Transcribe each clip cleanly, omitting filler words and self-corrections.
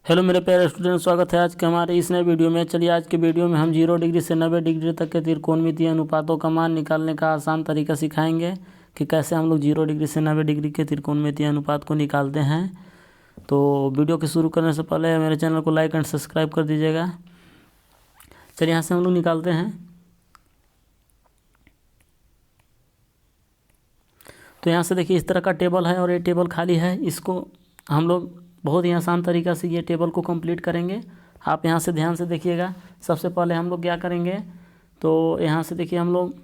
Hello मेरे प्यारे student, स्वागत है आज के हमारे इस नए वीडियो में। चलिए आज के वीडियो में हम 0 डिग्री से 90 डिग्री तक के त्रिकोणमितीय अनुपातों का मान निकालने का आसान तरीका सिखाएंगे कि कैसे हम लोग 0 डिग्री से 90 डिग्री के त्रिकोणमितीय अनुपात को निकालते हैं। तो वीडियो के शुरू करने से पहले मेरे चैनल को लाइक एंड सब्सक्राइब कर दीजिएगा। चलिए यहाँ से हम लोग निकालते हैं। तो यहाँ से देखिए इस तरह का टेबल है और ये टेबल खाली है। इसको हम लोग बहुत ही आसान तरीक़ा से ये टेबल को कंप्लीट करेंगे। आप यहाँ से ध्यान से देखिएगा। सबसे पहले हम लोग क्या करेंगे, तो यहाँ से देखिए हम लोग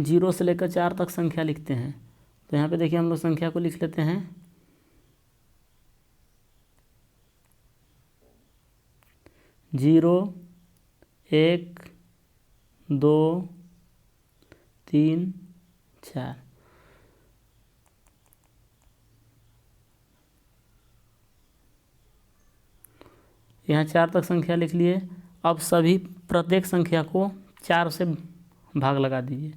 0 से लेकर 4 तक संख्या लिखते हैं। तो यहाँ पे देखिए हम लोग संख्या को लिख लेते हैं। 0 1 2 3 4। यहाँ 4 तक संख्या लिख लिए। अब सभी प्रत्येक संख्या को 4 से भाग लगा दीजिए।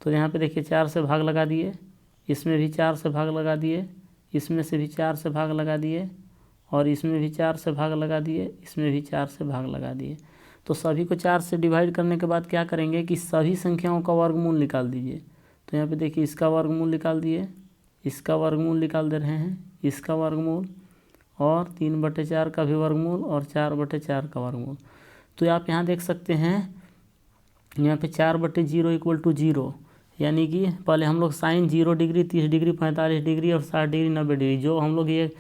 तो यहाँ पे देखिए 4 से भाग लगा दिए, इसमें भी 4 से भाग लगा दिए, इसमें से भी 4 से भाग लगा दिए, और इसमें भी 4 से भाग लगा दिए, इसमें भी 4 से भाग लगा दिए। तो सभी को 4 से डिवाइड करने के बाद क्या करेंगे कि सभी संख्याओं का वर्गमूल निकाल दीजिए। तो यहाँ पे देखिए इसका वर्गमूल निकाल दिए, इसका वर्गमूल निकाल दे रहे हैं, इसका वर्गमूल, और 3/4 का भी वर्गमूल, और 4/4 का वर्गमूल। तो आप यहाँ देख सकते हैं यहाँ पे 4/0 = 0, यानी कि पहले हम लोग साइन 0 डिग्री, 30 डिग्री, 45 डिग्री और 60 डिग्री, 90 डिग्री, जो हम लोग ये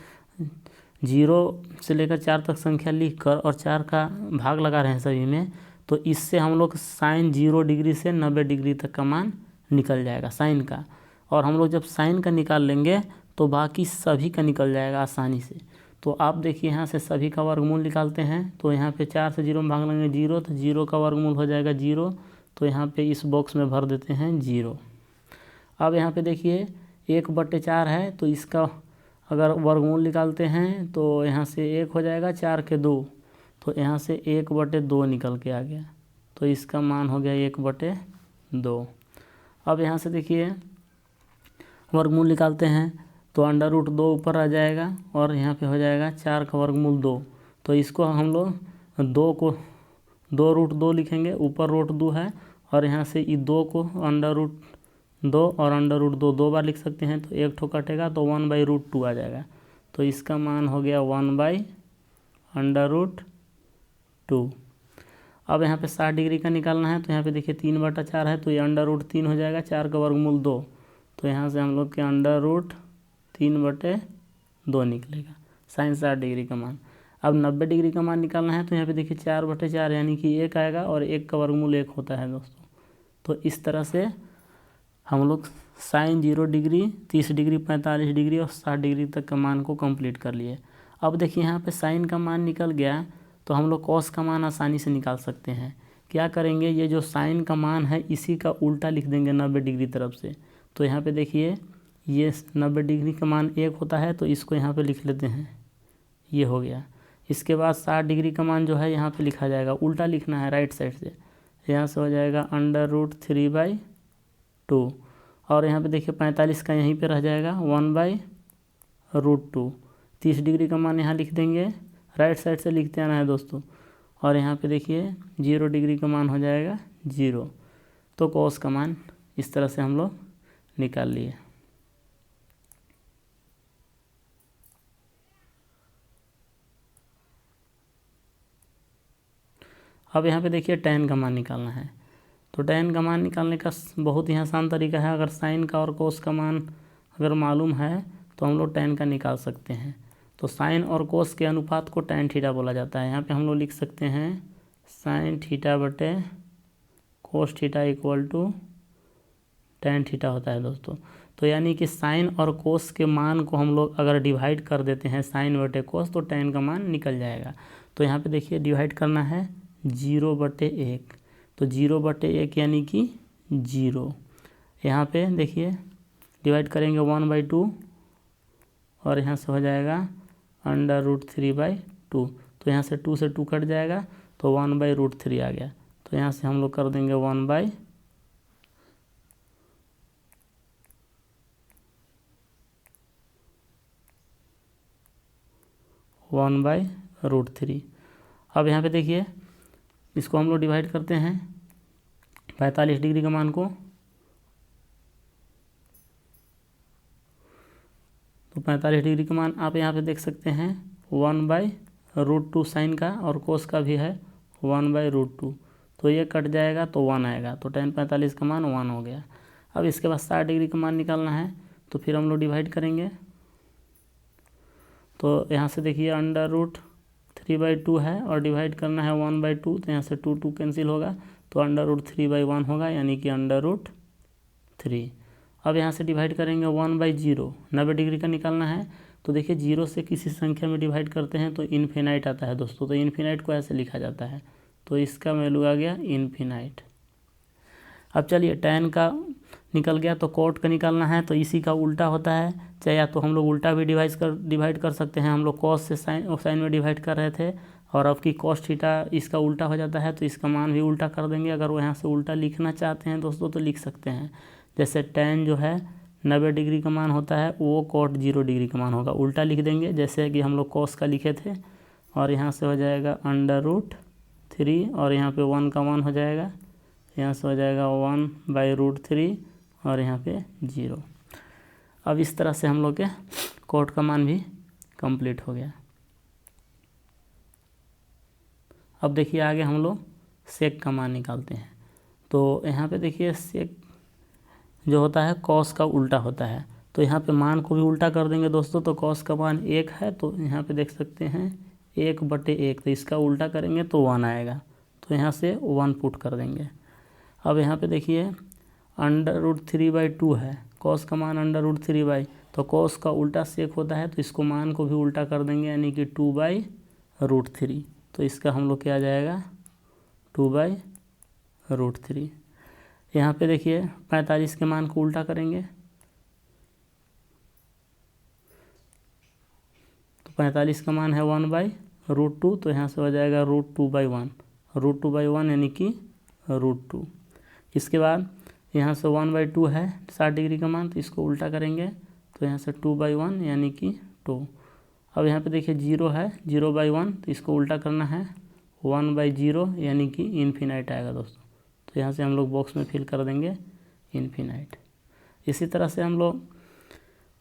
0 से लेकर 4 तक संख्या लिख कर और 4 का भाग लगा रहे हैं सभी में, तो इससे हम लोग साइन 0 डिग्री से 90 डिग्री तक का मान निकल जाएगा साइन का। और हम लोग जब साइन का निकाल लेंगे तो बाकी सभी का निकल जाएगा आसानी से। तो आप देखिए यहाँ से सभी का वर्गमूल निकालते हैं। तो यहाँ पे 4 से 0 में भाग लेंगे 0, तो 0 का वर्गमूल हो जाएगा 0। तो यहाँ पे इस बॉक्स में भर देते हैं 0। अब यहाँ पे देखिए 1/4 है, तो इसका अगर वर्गमूल निकालते हैं तो यहाँ से 1 हो जाएगा, 4 के 2, तो यहाँ से 1/2 निकल के आ गया। तो इसका मान हो गया 1/2। अब यहाँ से देखिए वर्गमूल निकालते हैं तो √2 ऊपर आ जाएगा, और यहाँ पे हो जाएगा 4 का वर्गमूल 2। तो इसको हम लोग 2 को 2√2 लिखेंगे, ऊपर √2 है, और यहाँ से ये 2 को √2 और √2 दो बार लिख सकते हैं। तो एक ठो कटेगा तो 1/√2 आ जाएगा। तो इसका मान हो गया 1/√2। अब यहाँ पे 60 डिग्री का निकालना है। तो यहाँ पे देखिए 3/4 है, तो ये √3 हो जाएगा, 4 का वर्गमूल 2। तो यहाँ से हम लोग के √3/2 निकलेगा साइन 60 डिग्री का मान। अब 90 डिग्री का मान निकालना है। तो यहाँ पे देखिए 4/4 यानी कि 1 आएगा, और 1 का वर्गमूल 1 होता है दोस्तों। तो इस तरह से हम लोग साइन 0 डिग्री, 30 डिग्री, 45 डिग्री और 60 डिग्री तक का मान को कंप्लीट कर लिए। अब देखिए यहाँ पे साइन का मान निकल गया, तो हम लोग कॉस का मान आसानी से निकाल सकते हैं। क्या करेंगे, ये जो साइन का मान है इसी का उल्टा लिख देंगे 90 डिग्री तरफ से। तो यहाँ पे देखिए ये 90 डिग्री का मान 1 होता है, तो इसको यहाँ पे लिख लेते हैं, ये हो गया। इसके बाद 60 डिग्री का मान जो है यहाँ पे लिखा जाएगा, उल्टा लिखना है राइट साइड से। यहाँ से हो जाएगा √3/2, और यहाँ पे देखिए 45 का यहीं पे रह जाएगा 1/√2। 30 डिग्री का मान यहाँ लिख देंगे, राइट साइड से लिखते आना है दोस्तों। और यहाँ पे देखिए 0 डिग्री का मान हो जाएगा 0। तो कॉस का मान इस तरह से हम लोग निकाल लिए। अब यहाँ पे देखिए tan का मान निकालना है। तो tan का मान निकालने का बहुत ही आसान तरीका है। अगर साइन का और कोस का मान अगर मालूम है तो हम लोग tan का निकाल सकते हैं। तो साइन और कोस के अनुपात को tan थीटा बोला जाता है। यहाँ पे हम लोग लिख सकते हैं साइन थीटा बटे कोस थीटा = tan थीटा होता है दोस्तों। तो यानी कि साइन और कोस के मान को हम लोग अगर डिवाइड कर देते हैं साइन बटे कोस, तो tan का मान निकल जाएगा। तो यहाँ पे देखिए डिवाइड करना है 0/1, तो 0/1 यानी कि 0। यहाँ पे देखिए डिवाइड करेंगे 1/2, और यहाँ से हो जाएगा √3/2। तो यहाँ से 2 से 2 कट जाएगा, तो 1/√3 आ गया। तो यहाँ से हम लोग कर देंगे 1/√3 √3। अब यहाँ पे देखिए इसको हम लोग डिवाइड करते हैं 45 डिग्री का मान को, तो 45 डिग्री का मान आप यहाँ पे देख सकते हैं 1/√2 साइन का, और कोस का भी है 1/√2, तो ये कट जाएगा तो 1 आएगा, तो tan 45 का मान 1 हो गया। अब इसके बाद 60 डिग्री का मान निकालना है, तो फिर हम लोग डिवाइड करेंगे, तो यहाँ से देखिए √3/2 है और डिवाइड करना है 1/2, तो यहाँ से 2 कैंसिल होगा, तो √3/1 होगा, यानी कि √3। अब यहाँ से डिवाइड करेंगे 1/0, 90 डिग्री का निकालना है, तो देखिए 0 से किसी संख्या में डिवाइड करते हैं तो इन्फिनाइट आता है दोस्तों, तो इन्फिनाइट को ऐसे लिखा जाता है, तो इसका वैल्यू आ गया इन्फिनाइट। अब चलिए tan का निकल गया, तो cot का निकालना है, तो इसी का उल्टा होता है, चाहे या तो हम लोग उल्टा भी डिवाइड कर सकते हैं, हम लोग cos से साइन में डिवाइड कर रहे थे, और अब की cos थीटा इसका उल्टा हो जाता है, तो इसका मान भी उल्टा कर देंगे। अगर वो यहाँ से उल्टा लिखना चाहते हैं दोस्तों तो लिख सकते हैं, जैसे tan जो है 90 डिग्री का मान होता है, वो cot 0 डिग्री का मान होगा, उल्टा लिख देंगे, जैसे कि हम लोग cos का लिखे थे, और यहाँ से हो जाएगा √3, और यहाँ पे 1 का 1 हो जाएगा, यहाँ से हो जाएगा 1/√3, और यहाँ पे 0। अब इस तरह से हम लोग के cot का मान भी कंप्लीट हो गया। अब देखिए आगे हम लोग sec का मान निकालते हैं, तो यहाँ पे देखिए sec जो होता है cos का उल्टा होता है, तो यहाँ पे मान को भी उल्टा कर देंगे दोस्तों, तो cos का मान 1 है, तो यहाँ पे देख सकते हैं 1/1, तो इसका उल्टा करेंगे तो 1 आएगा, तो यहाँ से 1 पुट कर देंगे। अब यहाँ पे देखिए √3/2 है, cos का मान √3/, तो cos का उल्टा sec होता है, तो इसको मान को भी उल्टा कर देंगे, यानी कि 2/√3, तो इसका हम लोग क्या आ जाएगा 2/√3। यहाँ पे देखिए 45 के मान को उल्टा करेंगे, तो 45 का मान है 1/√2, तो यहाँ से हो जाएगा √2/1, √2/1 यानी कि √2। इसके बाद यहाँ से 1/2 है 60 डिग्री का मान, तो इसको उल्टा करेंगे, तो यहाँ से 2/1 यानी कि 2। अब यहाँ पे देखिए 0 है, 0/1, तो इसको उल्टा करना है 1/0 यानी कि इन्फिनाइट आएगा दोस्तों, तो यहाँ से हम लोग बॉक्स में फिल कर देंगे इन्फिनाइट। इसी तरह से हम लोग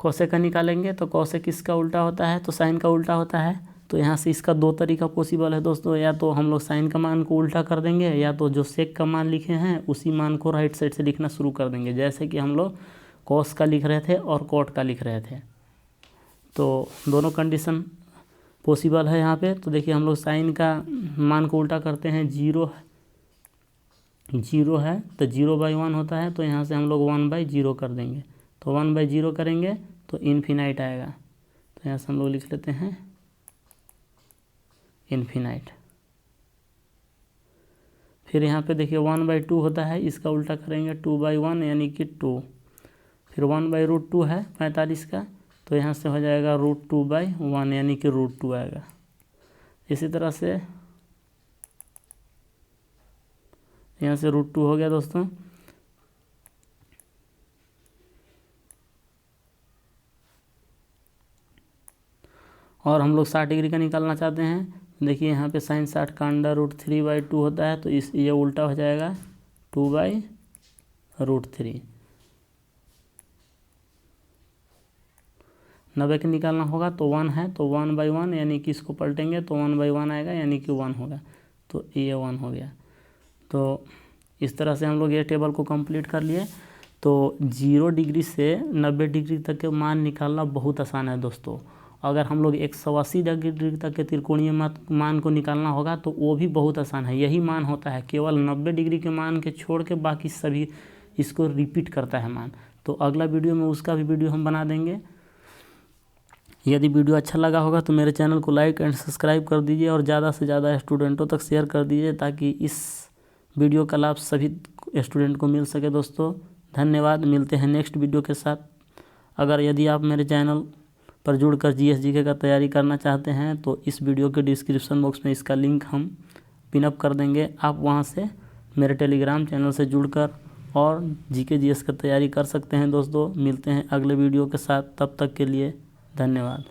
कोसेक का निकालेंगे, तो कोसेक किसका उल्टा होता है, तो साइन का उल्टा होता है, तो यहाँ से इसका 2 तरीका पॉसिबल है दोस्तों, या तो हम लोग साइन का मान को उल्टा कर देंगे, या तो जो सेक का मान लिखे हैं उसी मान को राइट साइड से लिखना शुरू कर देंगे, जैसे कि हम लोग कॉस का लिख रहे थे और कॉट का लिख रहे थे, तो दोनों कंडीशन पॉसिबल है यहाँ पे। तो देखिए हम लोग साइन का मान को उल्टा करते हैं, 0 है तो 0/1 होता है, तो यहाँ से हम लोग 1/0 कर देंगे, तो 1/0 करेंगे तो इन्फिनाइट आएगा, तो यहाँ से हम लोग लिख लेते हैं इन्फिनाइट। फिर यहाँ पे देखिए 1/2 होता है, इसका उल्टा करेंगे 2/1 यानी कि 2, फिर 1/√2 है 45 का, तो यहाँ से हो जाएगा √2/1 यानी कि √2 आएगा। इसी तरह से यहाँ से √2 हो गया दोस्तों। और हम लोग 60 डिग्री का निकालना चाहते हैं, देखिए यहाँ पे sin 60 का √3/2 होता है, तो ये उल्टा हो जाएगा 2/√3। 90 का निकालना होगा, तो 1 है तो 1/1 यानी कि इसको पलटेंगे तो 1/1 आएगा, यानी कि 1 होगा, तो ये 1 हो गया। तो इस तरह से हम लोग ये टेबल को कंप्लीट कर लिए। तो 0 डिग्री से 90 डिग्री तक के मान निकालना बहुत आसान है दोस्तों। अगर हम लोग 180 डिग्री तक के त्रिकोणीय मान को निकालना होगा तो वो भी बहुत आसान है। यही मान होता है, केवल 90 डिग्री के मान के छोड़ के बाकी सभी इसको रिपीट करता है मान। तो अगला वीडियो में उसका भी वीडियो हम बना देंगे। यदि वीडियो अच्छा लगा होगा तो मेरे चैनल को लाइक एंड सब्सक्राइब कर दीजिए और ज़्यादा से ज़्यादा स्टूडेंटों तक शेयर कर दीजिए, ताकि इस वीडियो का लाभ सभी स्टूडेंट को मिल सके। दोस्तों धन्यवाद, मिलते हैं नेक्स्ट वीडियो के साथ। अगर यदि आप मेरे चैनल पर जुड़कर GS GK का तैयारी करना चाहते हैं तो इस वीडियो के डिस्क्रिप्शन बॉक्स में इसका लिंक हम पिनअप कर देंगे। आप वहां से मेरे टेलीग्राम चैनल से जुड़कर और GK GS का तैयारी कर सकते हैं। दोस्तों मिलते हैं अगले वीडियो के साथ, तब तक के लिए धन्यवाद।